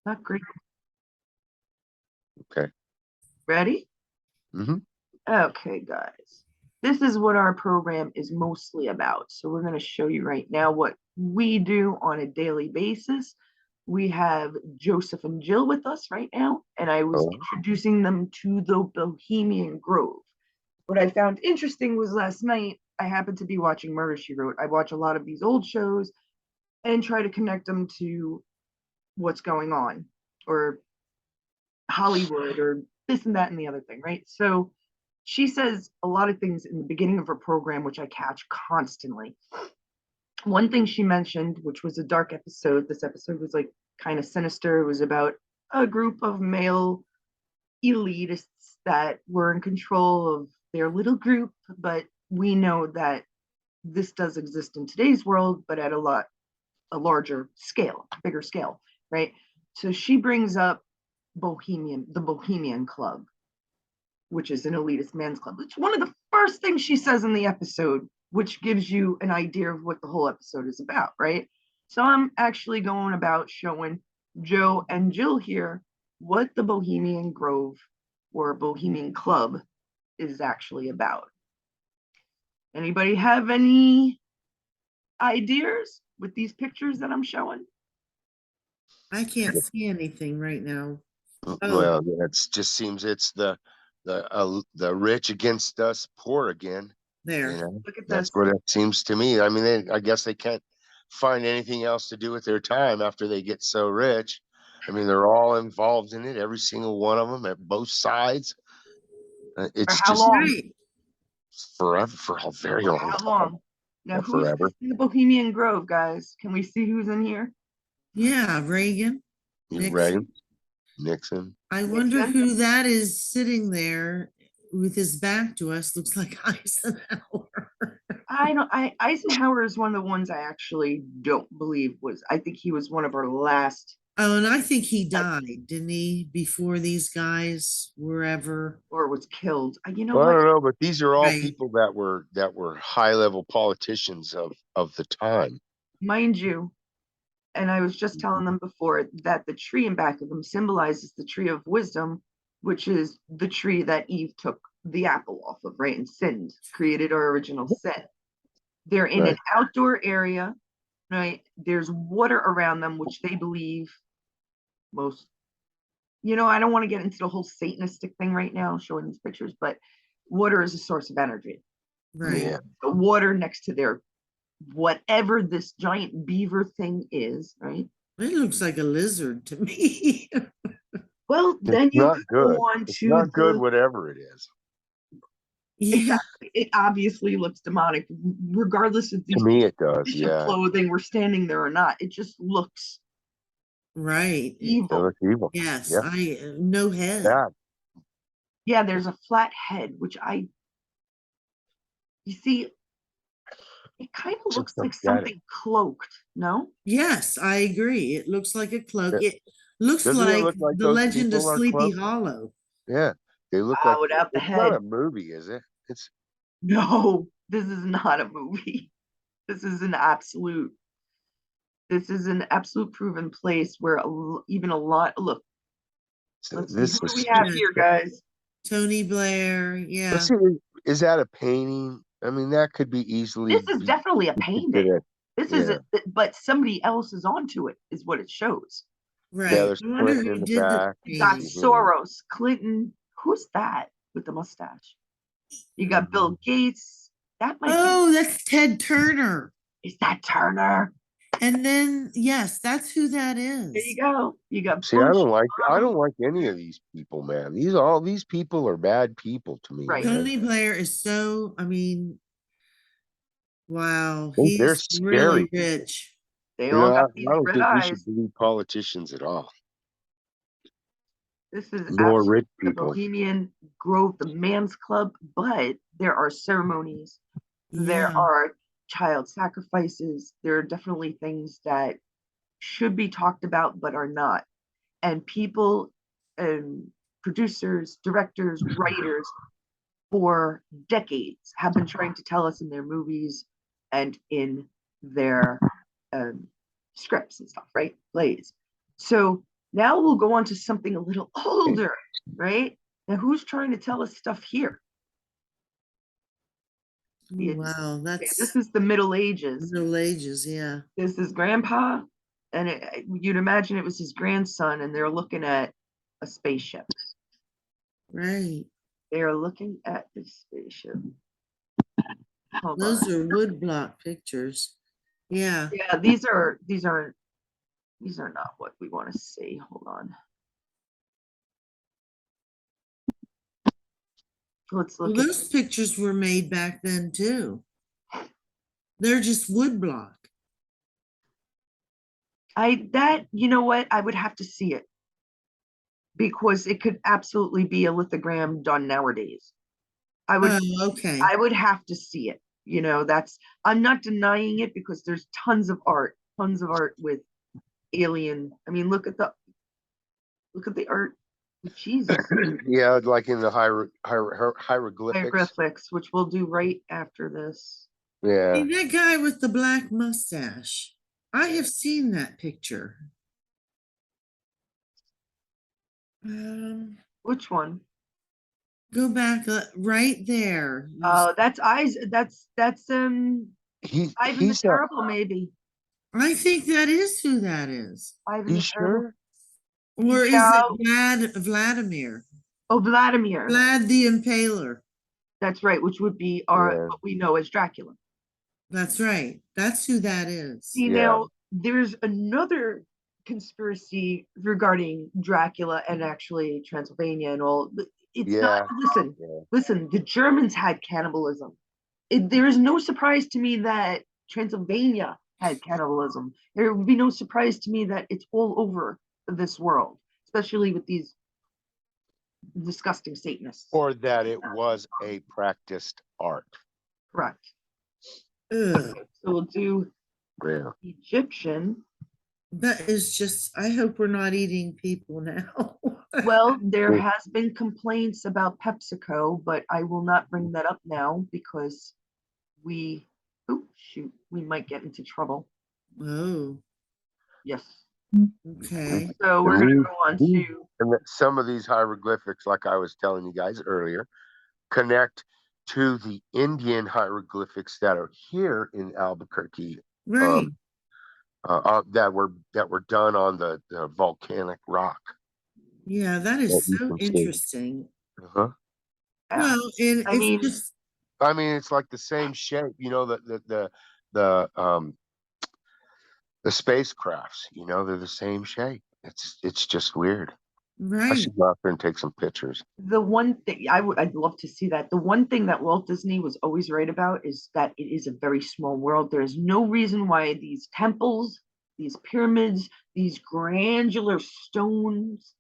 Not great. Okay. Ready? Mm-hmm. Okay, guys. This is what our program is mostly about. So we're going to show you right now what we do on a daily basis. We have Joseph and Jill with us right now, and I was Oh. introducing them to the Bohemian Grove. What I found interesting was last night I happened to be watching Murder She Wrote. I watch a lot of these old shows and try to connect them to what's going on, or Hollywood, or this and that and the other thing, right? So she says a lot of things in the beginning of her program, which I catch constantly. One thing she mentioned, which was a dark episode, this episode was like kind of sinister. It was about a group of male elitists that were in control of their little group, but we know that this does exist in today's world, but at a larger scale, bigger scale, right? So she brings up the Bohemian Club, which is an elitist men's club. It's one of the first things she says in the episode, which gives you an idea of what the whole episode is about, right? So I'm actually going about showing Joe and Jill here what the Bohemian Grove or Bohemian Club is actually about. Anybody have any ideas with these pictures that I'm showing? I can't see anything right now. Oh, Well, it just seems it's the rich against us poor again. there. You know, Look at that's this. what it seems to me. I mean, I guess they can't find anything else to do with their time after they get so rich. I mean, they're all involved in it, every single one of them at both sides. For It's how just long? Right. forever, for a very For long how time. long? Now, Not who's forever. in the Bohemian Grove, guys? Can we see who's in here? Yeah, Reagan. You Nixon. ready? Nixon. I wonder Nixon? who that is sitting there with his back to us. Looks like Eisenhower. I don't. Eisenhower is one of the ones I actually don't believe was. I think he was one of our last, Oh, and I think he died, didn't he? Before these guys were ever. or was killed. You know Well, I what? don't know, but these are all Right. people that were high level politicians of the time. Mind you, and I was just telling them before that the tree in back of them symbolizes the tree of wisdom, which is the tree that Eve took the apple off of, right? And sinned, created our original sin. They're in an Right. outdoor area, right? There's water around them, which they believe most. I don't want to get into the whole Satanistic thing right now, showing these pictures, but water is a source of energy. Right. Yeah. The water next to their whatever this giant beaver thing is, right? It looks like a lizard to me. Well, It's then you not could good. go on It's to not good, the whatever it is. Yeah. exactly. It obviously looks demonic, regardless if To these me, it does. piece of Yeah. clothing were standing there or not. It just looks Right. It evil. looks evil. Yes. Yeah. No head. Yeah. Yeah, there's a flat head, which you see, it kind of looks Just like don't get it. something cloaked, no? Yes, I agree. It looks like a cloak. Yeah. It looks Doesn't it like look like the those legend of people are Sleepy close? Hollow. Yeah. They look like Without the it's not head. a movie, is it? It's No, this is not a movie. This is an absolute. This is an absolute proven place where even a lot. Look, let's see. this Who do we is have Yeah. here, guys? Tony Blair. let's Yeah. see, is that a painting? I mean, that could be easily This is definitely a painting. considered. This is Yeah. it, but somebody else is onto it, is what it shows. Yeah, Right. there's I wonder Clinton who in the did the back. You got painting. Soros, Clinton. Who's that with the mustache? You got Bill Gates. That might Oh, that's Ted Turner. Is that Turner? And then yes, that's who that is. There you go. You got See, Bush. I don't like any of these people, man. All these people are bad people to me, Right. man. Tony Blair is so, wow, They're he's really scary. rich. They You all know, got I these don't red think we should eyes. believe politicians at all, This is nor rich the people. Bohemian Grove, the man's club, but there are ceremonies. There Yeah. are child sacrifices. There are definitely things that should be talked about but are not. And people and producers, directors, writers for decades have been trying to tell us in their movies and in their scripts and stuff, right? Plays. So Now we'll go on to something a little older, right? Now, who's trying to tell us stuff here? Wow, Okay, that's this is the Middle Ages. Middle Ages, yeah. This is Grandpa, and you'd imagine it was his grandson, and they're looking at a spaceship. Right. They are looking at the spaceship. Hold Those on. are woodblock pictures. Yeah. Yeah, these are not what we want to see. Hold on. Let's Well, look at those pictures were made back then too. They're just woodblock. you know what? I would have to see it because it could absolutely be a lithogram done nowadays. I would Oh, okay. I would have to see it. You know, I'm not denying it because there's tons of art with alien. I mean, look at the art. Jesus. Yeah, like in the hieroglyphics. Hieroglyphics, which we'll do right after this. Yeah. Hey, that guy with the black mustache. I have seen that picture. Which one? Go back right there. Oh, that's eyes. That's He Ivan the he's a Terrible, maybe. I think that is who that is. Ivan you the Terrible. sure? Or is Yeah. it Vladimir? Oh, Vladimir. Vlad the Impaler. That's right, which would be Yeah. what we know as Dracula. That's right. That's who that is. See, Yeah. now there's another conspiracy regarding Dracula and actually Transylvania and all. It's not. Yeah. Listen. The Germans had cannibalism. There is no surprise to me that Transylvania had cannibalism. There would be no surprise to me that it's all over this world, especially with these disgusting Satanists. Or that it was a practiced art. Correct. Ugh. So we'll do Yeah. Egyptian. That is just, I hope we're not eating people now. Well, there has been complaints about PepsiCo, but I will not bring that up now because we might get into trouble. Oh, Yes. okay. So we're going to go on to. And that some of these hieroglyphics, like I was telling you guys earlier, connect to the Indian hieroglyphics that are here in Albuquerque. Right. That were done on the volcanic rock. Yeah, that is that you so can see. interesting. Uh-huh. Well, and I it's mean, just, I mean, it's like the same shape, you know, the spacecrafts, you know, they're the same shape. It's just weird. I right. should go out there and take some pictures. the one thing I'd love to see that. The one thing that Walt Disney was always right about is that it is a very small world. There is no reason why these temples, these pyramids, these granular stones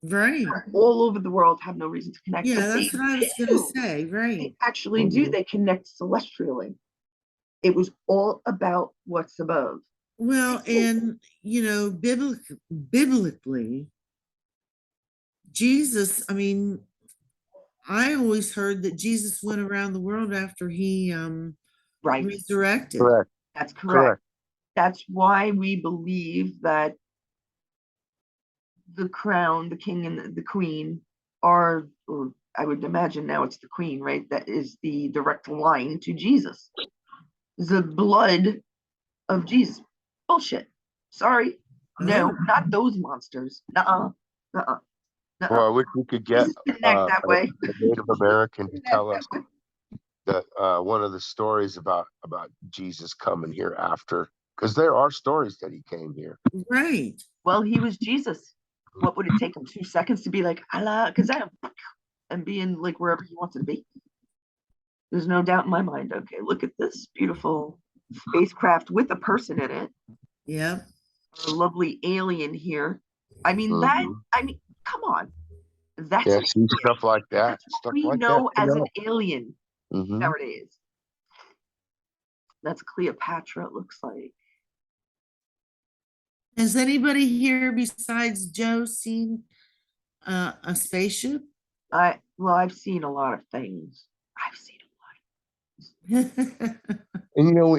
Right. all over the world have no reason to connect. Yeah, But that's they what I was going do. to say. Right. They actually do. They connect celestially. It was all about what's above. Well, and biblically, Jesus, I mean, I always heard that Jesus went around the world after he Right. resurrected. Correct. That's correct. Correct. That's why we believe that the crown, the king and the queen are, or I would imagine now it's the queen, right? That is the direct line to Jesus. The blood of Jesus. Bullshit. Sorry. No, not those monsters. Nuh-uh. Nuh-uh. Nuh-uh. Well, I wish we could get Connect that way. a Native American to Connect tell that us way. that one of the stories about Jesus coming here after, because there are stories that he came here. Right. Well, he was Jesus. What would it take him 2 seconds to be like Allah Kazam and being like wherever he wanted to be? There's no doubt in my mind. Okay, look at this beautiful spacecraft with a person in it. Yeah. A lovely alien here. I mean, come on. That's Yeah, see stuff like that. that's what Stuff we like know that. as an alien Mhm. nowadays. That's Cleopatra, it looks like. Has anybody here besides Joe seen a spaceship? I've seen a lot of things. I've seen And you know,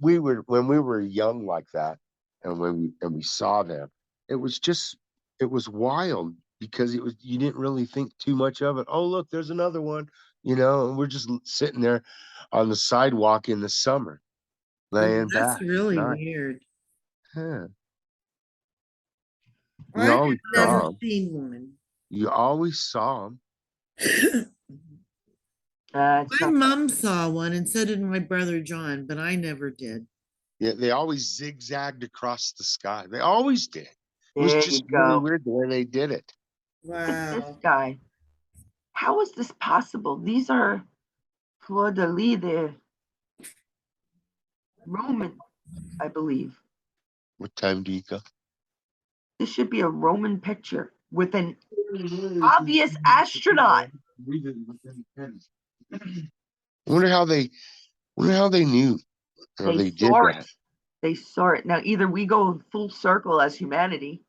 we were when we were young like that, and when we saw them, it was just it was wild because it was, you didn't really think too much of it. Oh, look, there's another one, and we're just sitting there on the sidewalk in the summer, laying That's back. really Nice. weird. Huh. I You have always never saw them. seen one. You always saw them. It's My not. mom saw one, and so did my brother John, but I never did. Yeah, they always zigzagged across the sky. They always did. It was There you just really go. weird the way they did it. Look at this Wow. guy. How is this possible? These are fleur de lis, they're Roman, I believe. What time do you go? This should be a Roman picture with an obvious astronaut. Wonder how they knew or They they did saw that. it. They saw it. Now, either we go full circle as humanity,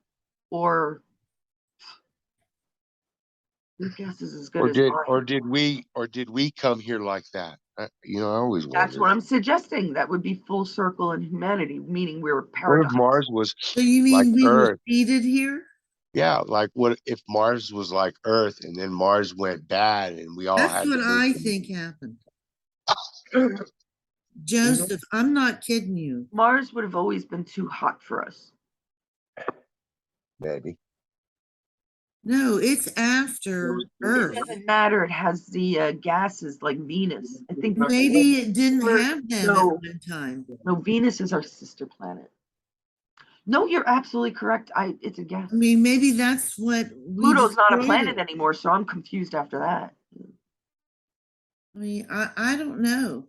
or your guess is as good Or as did mine. did we come here like that? I always That's wondered. what I'm suggesting. That would be full circle in humanity, meaning we were What if paradox. Mars was So you like mean we were Earth? seated here? Yeah, like what if Mars was like Earth and then Mars went bad and we all That's had to what move I to think happened. Mars? Joseph, I'm not kidding you. Mars would have always been too hot for us. Maybe. No, it's after It Earth. doesn't matter. It has the gases like Venus. I think. Maybe it didn't Or- have them at no, one time. no, Venus is our sister planet. No, you're absolutely correct. It's a guess. I mean, maybe that's what we Pluto's not a destroyed planet it. anymore, so I'm confused after that. I mean, I don't know.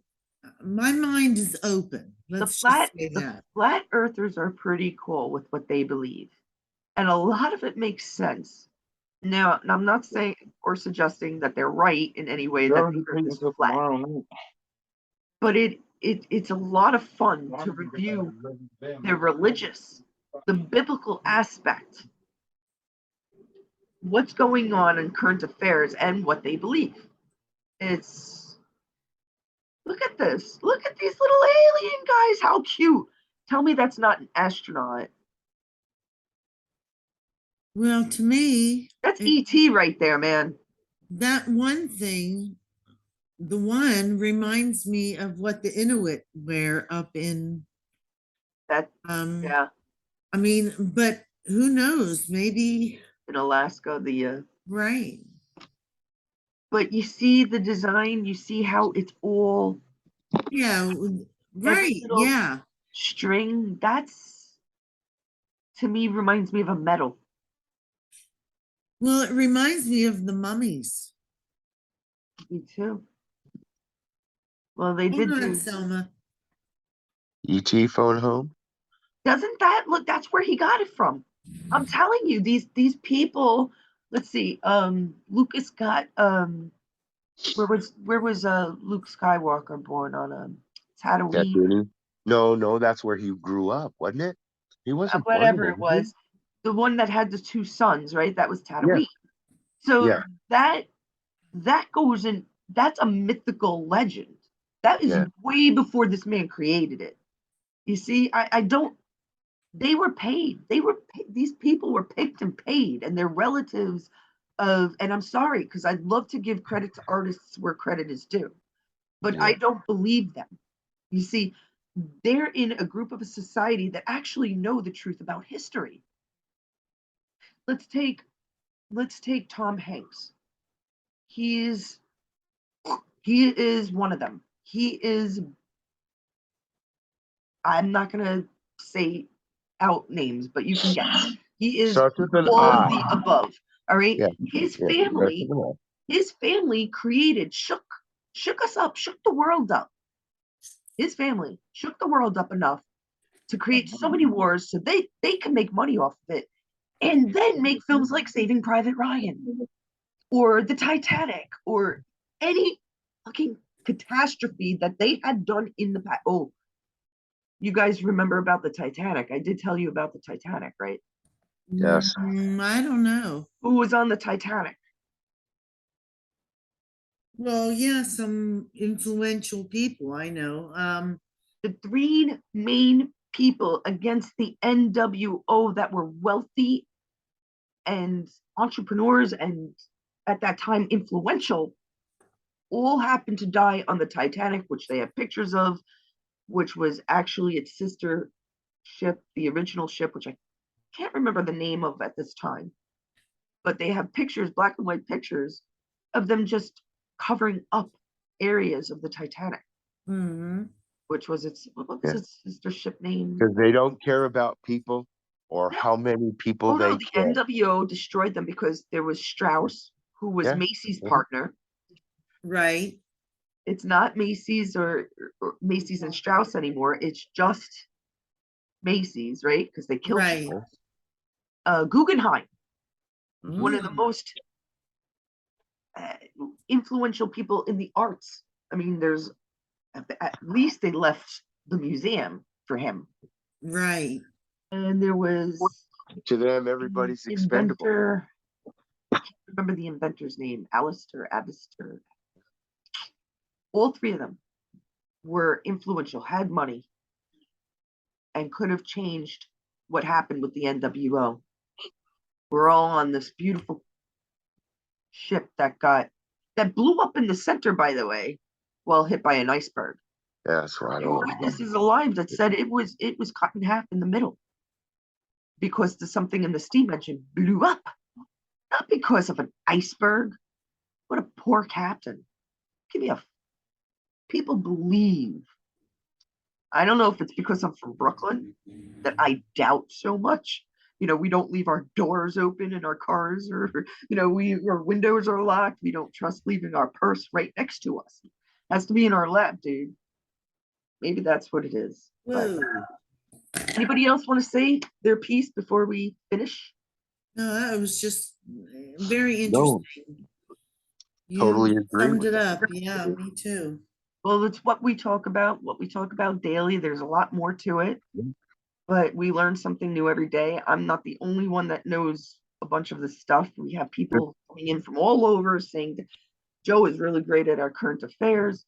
My mind is open. The Let's just flat say the that. flat earthers are pretty cool with what they believe. And a lot of it makes sense. Now, I'm not saying or suggesting that they're right in any way that the earth is flat. But it's a lot of fun to review the religious, the biblical aspect, what's going on in current affairs and what they believe. It's look at this. Look at these little alien guys. How cute. Tell me that's not an astronaut. Well, to me, That's ET right there, man. that one thing, the one reminds me of what the Inuit wear up in, That um, yeah, I mean, but who knows? Maybe, in Alaska, right. but you see the design, you see how it's all Yeah, every right. little Yeah. string. That's to me reminds me of a medal. Well, it reminds me of the mummies. Me too. Well, they Hold did on, do. Selma. ET phone home? Doesn't that look? That's where he got it from. I'm telling you, these people. Let's see. Lucas got where was Luke Skywalker born on That Tatooine? didn't. No, that's where he grew up, wasn't it? He wasn't born Whatever there, it was he? was, the one that had the two sons, right? That was Yeah, Tatooine. So yeah, that goes in. That's a mythical legend. That is yeah. way before this man created it. You see, I don't. They were paid. These people were picked and paid, and their relatives of. And I'm sorry because I'd love to give credit to artists where credit is due, but I Yeah. don't believe them. You see, they're in a group of a society that actually know the truth about history. Let's take let's take Tom Hanks. He is one of them. He is. I'm not gonna say out names, but you can guess. He is Starts with an all I. the above. All right. Yeah, His yeah. Starts with family, an his family created, shook us up, shook the world up. His family shook the world up enough to create so many wars so they can make money off of it and then make films like Saving Private Ryan or The Titanic or any fucking catastrophe that they had done in the past. Oh, you guys remember about the Titanic? I did tell you about the Titanic, right? Yes. I don't know. Who was on the Titanic? Well, yeah, some influential people I know. The three main people against the NWO that were wealthy and entrepreneurs and at that time influential all happened to die on the Titanic, which they have pictures of, which was actually its sister ship, the original ship, which I can't remember the name of at this time. But they have pictures, black and white pictures, of them just covering up areas of the Titanic, which was what was its sister ship name? Because they don't care about people or No. how many people Oh they no, the kill. NWO destroyed them because there was Strauss, who was Yeah. Macy's partner. Right. It's not Macy's or Macy's and Strauss anymore. It's just Macy's, right? Because they killed Right. Guggenheim, one of the Mm. most influential people in the arts. I mean, there's at least they left the museum for him. Right. And there was To them, everybody's expendable. inventor. I can't remember the inventor's name. Alistair. All three of them were influential, had money, and could have changed what happened with the NWO. We're all on this beautiful ship that blew up in the center, by the way, while hit by an iceberg. That's right. There were witnesses alive that said it was cut in half in the middle because something in the steam engine blew up, not because of an iceberg. What a poor captain. People believe. I don't know if it's because I'm from Brooklyn that I doubt so much. We don't leave our doors open in our cars, or our windows are locked. We don't trust leaving our purse right next to us. It has to be in our lap, dude. Maybe that's what it is. But anybody else want to say their piece before we finish? No, that was just very No. interesting. You Totally agree summed with it that. up. Yeah, me too. Well, it's what we talk about daily. There's a lot more to it, but we learn something new every day. I'm not the only one that knows a bunch of this stuff. We have people coming in from all over saying that Joe is really great at our current affairs.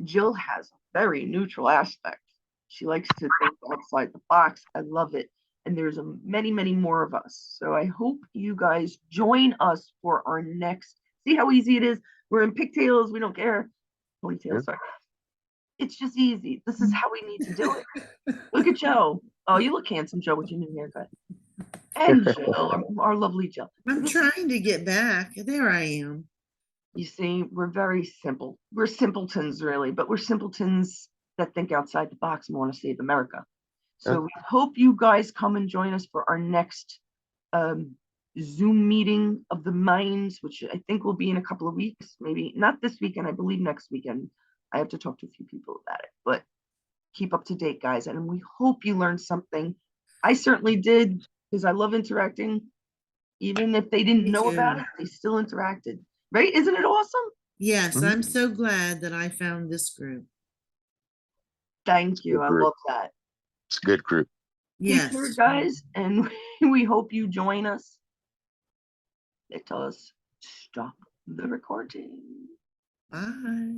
Jill has a very neutral aspect. She likes to think outside the box. I love it. And there's many, many more of us. So I hope you guys join us for our next. See how easy it is? We're in pigtails. We don't care. Ponytails, sorry. It's just easy. This is how we need to do it. Look at Joe. Oh, you look handsome, Joe, with your new haircut. And Jill, our lovely Jill. I'm trying to get back. There I am. You see, we're very simple. We're simpletons, really, but we're simpletons that think outside the box and want to save America. So we hope you guys come and join us for our next Zoom meeting of the minds, which I think will be in a couple of weeks, maybe not this weekend, I believe next weekend. I have to talk to a few people about it, but keep up to date, guys. And we hope you learned something. I certainly did, because I love interacting. Even if they didn't know about it, they still interacted. Right? Isn't it awesome? Yes, I'm so glad that I found this group. Thank you. I love that. It's a good group. Yes. Take care, guys, and we hope you join us. Let us stop the recording. Bye.